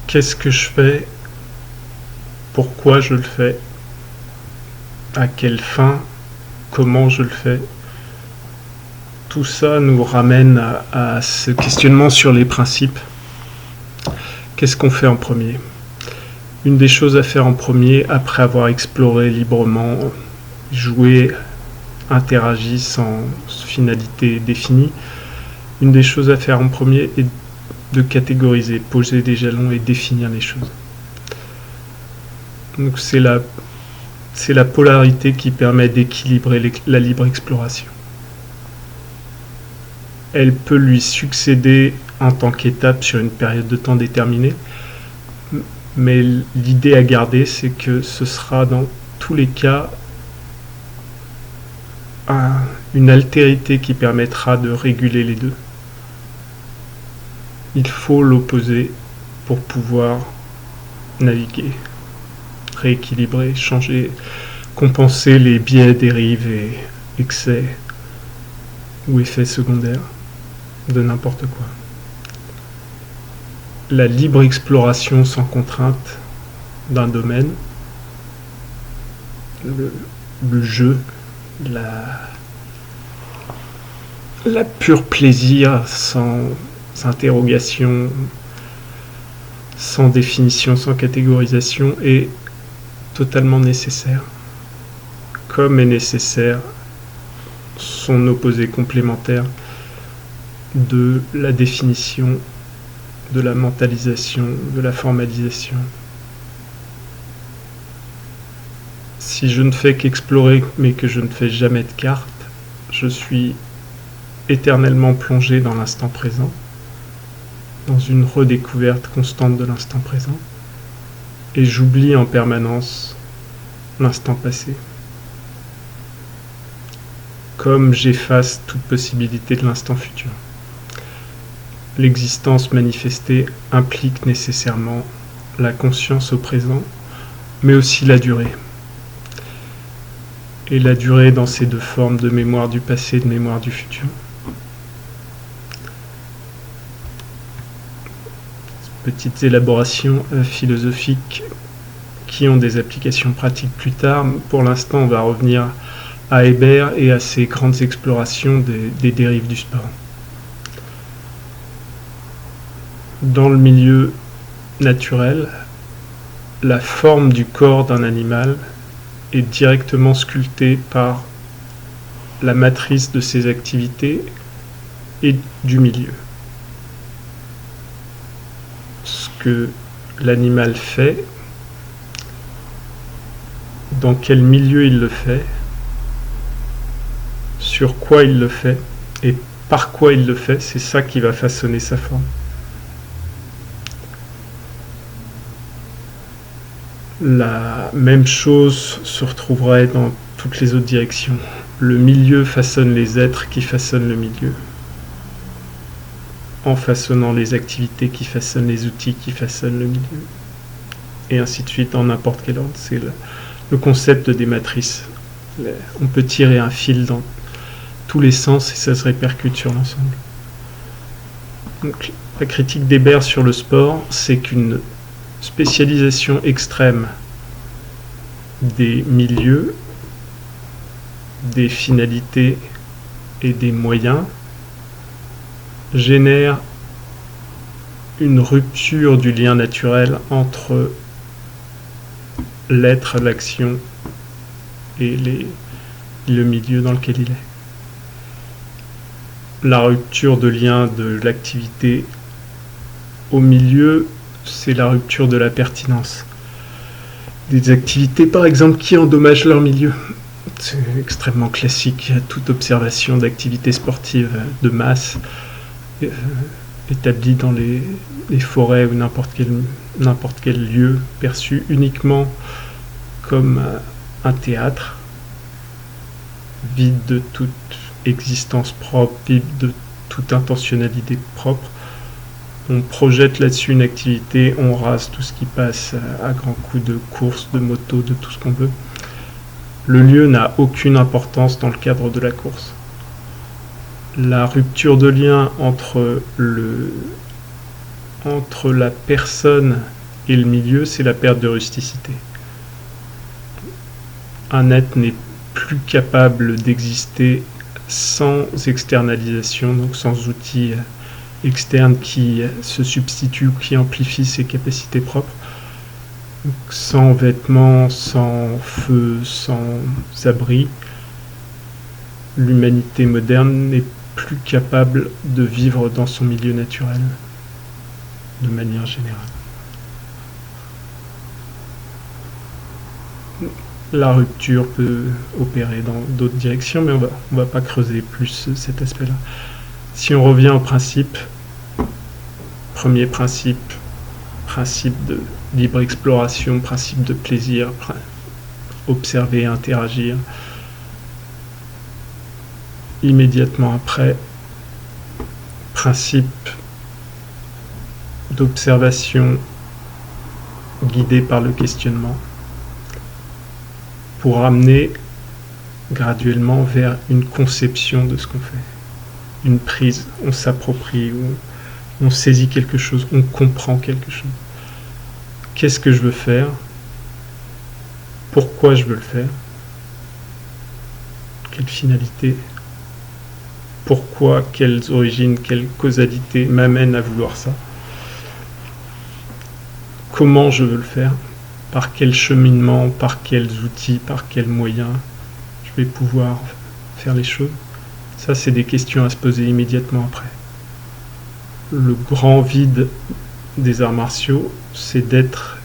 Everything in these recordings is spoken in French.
qu'est-ce que je fais, pourquoi je le fais, à quelle fin, comment je le fais. Tout ça nous ramène à ce questionnement sur les principes. Qu'est-ce qu'on fait en premier ? Une des choses à faire en premier, après avoir exploré librement, joué, interagi sans finalité définie, une des choses à faire en premier est de catégoriser, poser des jalons et définir les choses. Donc c'est la polarité qui permet d'équilibrer la libre exploration. Elle peut lui succéder en tant qu'étape sur une période de temps déterminée, mais l'idée à garder, c'est que ce sera dans tous les cas une altérité qui permettra de réguler les deux. Il faut l'opposer pour pouvoir naviguer, rééquilibrer, changer, compenser les biais, dérives et excès ou effets secondaires de n'importe quoi. La libre exploration sans contrainte d'un domaine, le jeu, la pure plaisir sans interrogation, sans définition, sans catégorisation est totalement nécessaire. Comme est nécessaire son opposé complémentaire de la définition, de la mentalisation, de la formalisation. Si je ne fais qu'explorer mais que je ne fais jamais de carte, je suis éternellement plongé dans l'instant présent, dans une redécouverte constante de l'instant présent, et j'oublie en permanence l'instant passé. Comme j'efface toute possibilité de l'instant futur. L'existence manifestée implique nécessairement la conscience au présent, mais aussi la durée. Et la durée dans ces deux formes de mémoire du passé et de mémoire du futur. Petites élaborations philosophiques qui ont des applications pratiques plus tard. Pour l'instant, on va revenir à Hébert et à ses grandes explorations des dérives du sport. Dans le milieu naturel, la forme du corps d'un animal est directement sculptée par la matrice de ses activités et du milieu. Ce que l'animal fait, dans quel milieu il le fait, sur quoi il le fait et par quoi il le fait, c'est ça qui va façonner sa forme. La même chose se retrouverait dans toutes les autres directions. Le milieu façonne les êtres qui façonnent le milieu, en façonnant les activités qui façonnent les outils qui façonnent le milieu, et ainsi de suite, en n'importe quel ordre. C'est le concept des matrices. On peut tirer un fil dans tous les sens et ça se répercute sur l'ensemble. Donc, la critique d'Hébert sur le sport, c'est qu'une spécialisation extrême des milieux, des finalités et des moyens génère une rupture du lien naturel entre l'être, l'action et le milieu dans lequel il est. La rupture de lien de l'activité au milieu, c'est la rupture de la pertinence. Des activités, par exemple, qui endommagent leur milieu. C'est extrêmement classique. Toute observation d'activités sportives de masse établies dans les forêts ou n'importe quel lieu perçu uniquement comme un théâtre, vide de toute existence propre, vide de toute intentionnalité propre. On projette là-dessus une activité, on rase tout ce qui passe à grands coups de course, de moto, de tout ce qu'on veut. Le lieu n'a aucune importance dans le cadre de la course. La rupture de lien entre la personne et le milieu, c'est la perte de rusticité. Un être n'est plus capable d'exister sans externalisation, donc sans outils externes qui se substituent ou qui amplifient ses capacités propres. Donc, sans vêtements, sans feu, sans abri, l'humanité moderne n'est plus capable de vivre dans son milieu naturel, de manière générale. La rupture peut opérer dans d'autres directions, mais on va pas creuser plus cet aspect-là. Si on revient au principe, premier principe, principe de libre exploration, principe de plaisir, observer, interagir. Immédiatement après, principe d'observation guidé par le questionnement, pour amener graduellement vers une conception de ce qu'on fait. Une prise, on s'approprie, on saisit quelque chose, on comprend quelque chose. Qu'est-ce que je veux faire? Pourquoi je veux le faire? Quelle finalité? Pourquoi? Quelles origines? Quelle causalité m'amène à vouloir ça? Comment je veux le faire? Par quel cheminement, par quels outils, par quels moyens je vais pouvoir faire les choses? Ça, c'est des questions à se poser immédiatement après. Le grand vide des arts martiaux, c'est d'être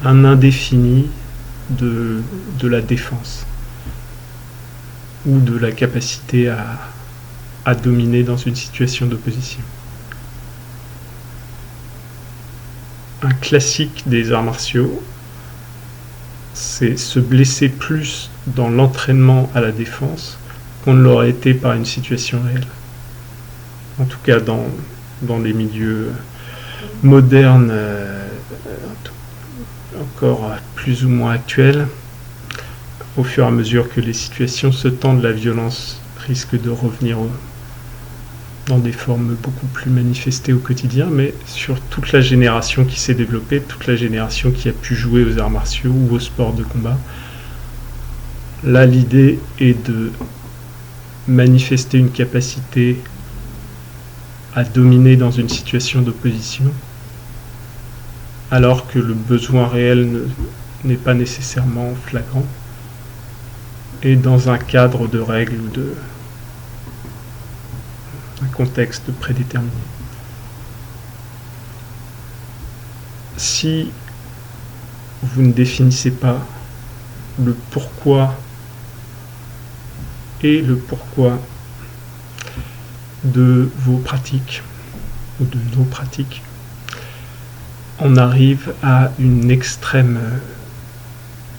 un indéfini de la défense ou de la capacité à dominer dans une situation d'opposition. Un classique des arts martiaux, c'est se blesser plus dans l'entraînement à la défense qu'on ne l'aurait été par une situation réelle. En tout cas, dans les milieux modernes, encore plus ou moins actuels, au fur et à mesure que les situations se tendent, la violence risque de revenir dans des formes beaucoup plus manifestées au quotidien, mais sur toute la génération qui s'est développée, toute la génération qui a pu jouer aux arts martiaux ou aux sports de combat. Là, l'idée est de manifester une capacité à dominer dans une situation d'opposition, alors que le besoin réel n'est pas nécessairement flagrant, et dans un cadre de règles ou un contexte prédéterminé. Si vous ne définissez pas le pourquoi et le pourquoi de vos pratiques ou de nos pratiques, on arrive à une extrême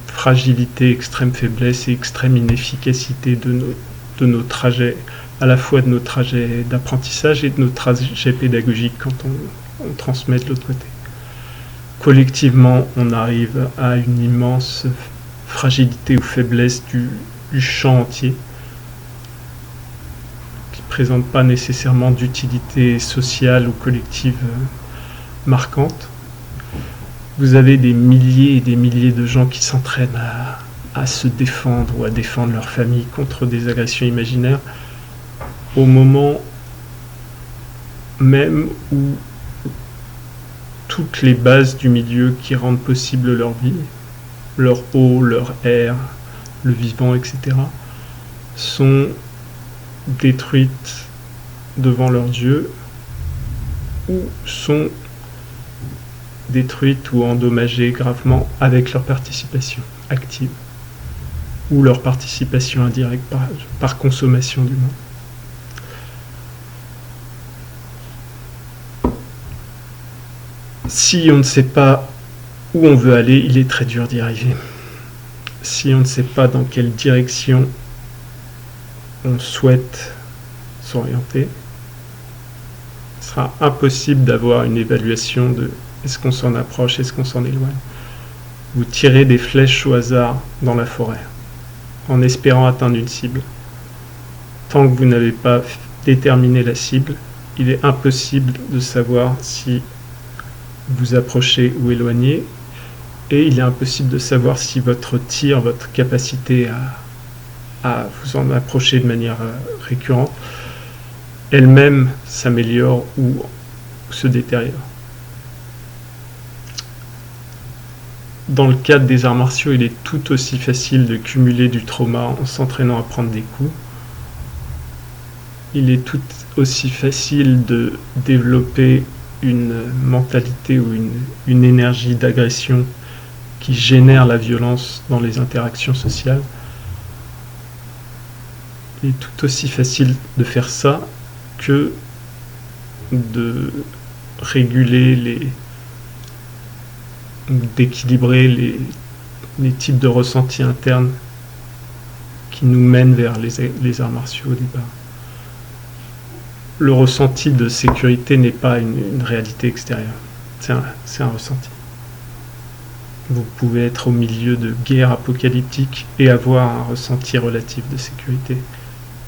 fragilité, extrême faiblesse et extrême inefficacité de nos trajets, à la fois de nos trajets d'apprentissage et de nos trajets pédagogiques quand on transmet de l'autre côté. Collectivement, on arrive à une immense fragilité ou faiblesse du champ entier, qui ne présente pas nécessairement d'utilité sociale ou collective marquante. Vous avez des milliers et des milliers de gens qui s'entraînent à se défendre ou à défendre leur famille contre des agressions imaginaires, au moment même où toutes les bases du milieu qui rendent possible leur vie, leur eau, leur air, le vivant, etc., sont détruites devant leurs yeux ou sont détruites ou endommagées gravement avec leur participation active ou leur participation indirecte par consommation du monde. Si on ne sait pas où on veut aller, il est très dur d'y arriver. Si on ne sait pas dans quelle direction on souhaite s'orienter, ce sera impossible d'avoir une évaluation de est-ce qu'on s'en approche, est-ce qu'on s'en éloigne. Vous tirez des flèches au hasard dans la forêt, en espérant atteindre une cible. Tant que vous n'avez pas déterminé la cible, il est impossible de savoir si vous approcher ou éloigner, et il est impossible de savoir si votre tir, votre capacité à vous en approcher de manière récurrente, elle-même s'améliore ou se détériore. Dans le cadre des arts martiaux, il est tout aussi facile de cumuler du trauma en s'entraînant à prendre des coups. Il est tout aussi facile de développer une mentalité ou une énergie d'agression qui génère la violence dans les interactions sociales. Il est tout aussi facile de faire ça que de réguler d'équilibrer les types de ressentis internes qui nous mènent vers les arts martiaux au départ. Le ressenti de sécurité n'est pas une réalité extérieure, c'est un ressenti. Vous pouvez être au milieu de guerres apocalyptiques et avoir un ressenti relatif de sécurité.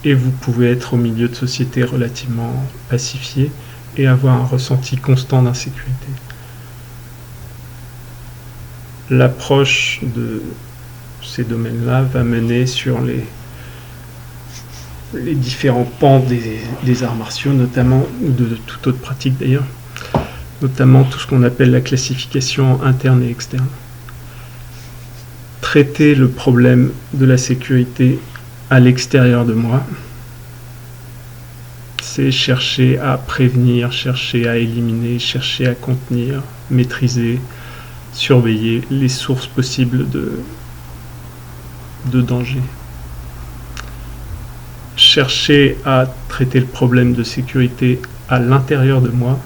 Et vous pouvez être au milieu de sociétés relativement pacifiées et avoir un ressenti constant d'insécurité. L'approche de ces domaines-là va mener sur les différents pans des arts martiaux, notamment, ou de toute autre pratique d'ailleurs, notamment tout ce qu'on appelle la classification interne et externe. Traiter le problème de la sécurité à l'extérieur de moi, c'est chercher à prévenir, chercher à éliminer, chercher à contenir, maîtriser, surveiller les sources possibles de danger. Chercher à traiter le problème de sécurité à l'intérieur de moi,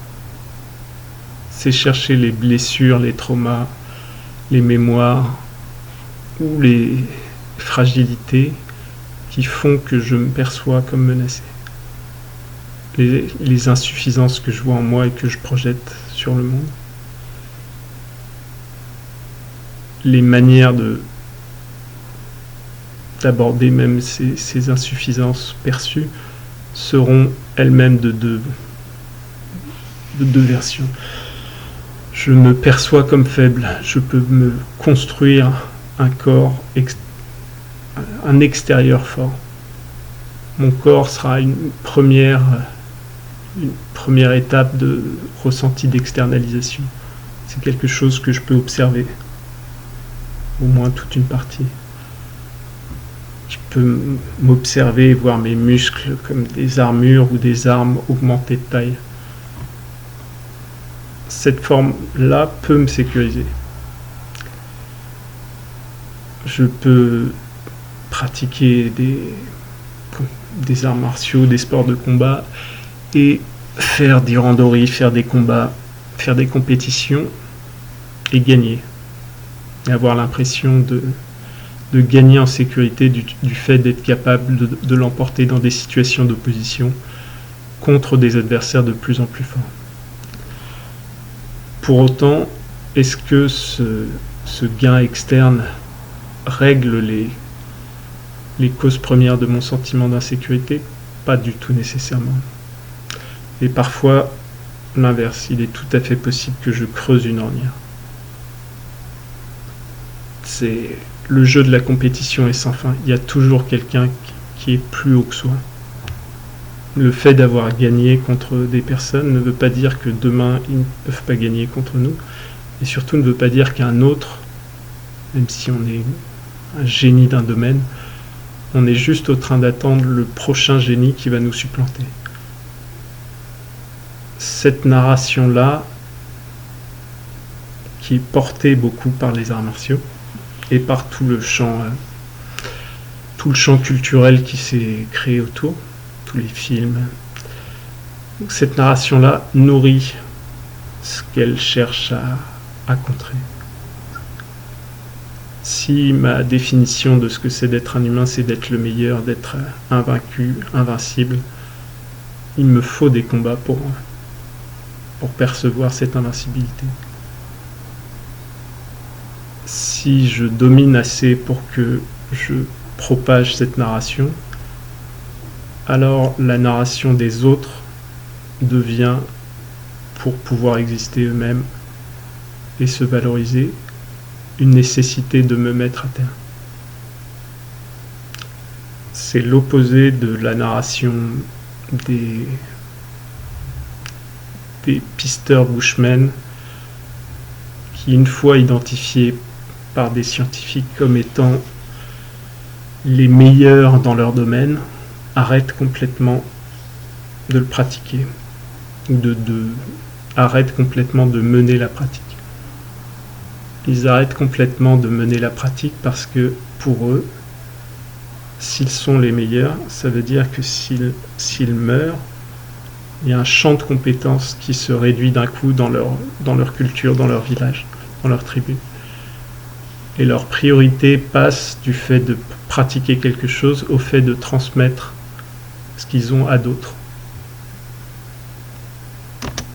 c'est chercher les blessures, les traumas, les mémoires ou les fragilités qui font que je me perçois comme menacé. Les insuffisances que je vois en moi et que je projette sur le monde. Les manières d'aborder même ces insuffisances perçues seront elles-mêmes de deux versions. Je me perçois comme faible, je peux me construire un corps, un extérieur fort. Mon corps sera une première étape de ressenti d'externalisation. C'est quelque chose que je peux observer, au moins toute une partie. Je peux m'observer et voir mes muscles comme des armures ou des armes augmentées de taille. Cette forme-là peut me sécuriser. Je peux pratiquer des arts martiaux, des sports de combat et faire des randonnées, faire des combats, faire des compétitions et gagner. Et avoir l'impression de gagner en sécurité du fait d'être capable de l'emporter dans des situations d'opposition contre des adversaires de plus en plus forts. Pour autant, est-ce que ce gain externe règle les causes premières de mon sentiment d'insécurité? Pas du tout nécessairement. Et parfois, l'inverse, il est tout à fait possible que je creuse une ornière. Le jeu de la compétition est sans fin. Il y a toujours quelqu'un qui est plus haut que soi. Le fait d'avoir gagné contre des personnes ne veut pas dire que demain ils ne peuvent pas gagner contre nous, et surtout ne veut pas dire qu'un autre, même si on est un génie d'un domaine, on est juste en train d'attendre le prochain génie qui va nous supplanter. Cette narration-là, qui est portée beaucoup par les arts martiaux, et par tout le champ culturel qui s'est créé autour, tous les films. Donc cette narration-là nourrit ce qu'elle cherche à contrer. Si ma définition de ce que c'est d'être un humain, c'est d'être le meilleur, d'être invaincu, invincible, il me faut des combats pour percevoir cette invincibilité. Si je domine assez pour que je propage cette narration, alors la narration des autres devient, pour pouvoir exister eux-mêmes, et se valoriser une nécessité de me mettre à terre. C'est l'opposé de la narration des pisteurs bushmen qui, une fois identifiés par des scientifiques comme étant les meilleurs dans leur domaine, arrêtent complètement de le pratiquer, ou arrêtent complètement de mener la pratique. Ils arrêtent complètement de mener la pratique parce que, pour eux, s'ils sont les meilleurs, ça veut dire que s'ils meurent, il y a un champ de compétences qui se réduit d'un coup dans leur culture, dans leur village, dans leur tribu. Et leur priorité passe du fait de pratiquer quelque chose au fait de transmettre ce qu'ils ont à d'autres.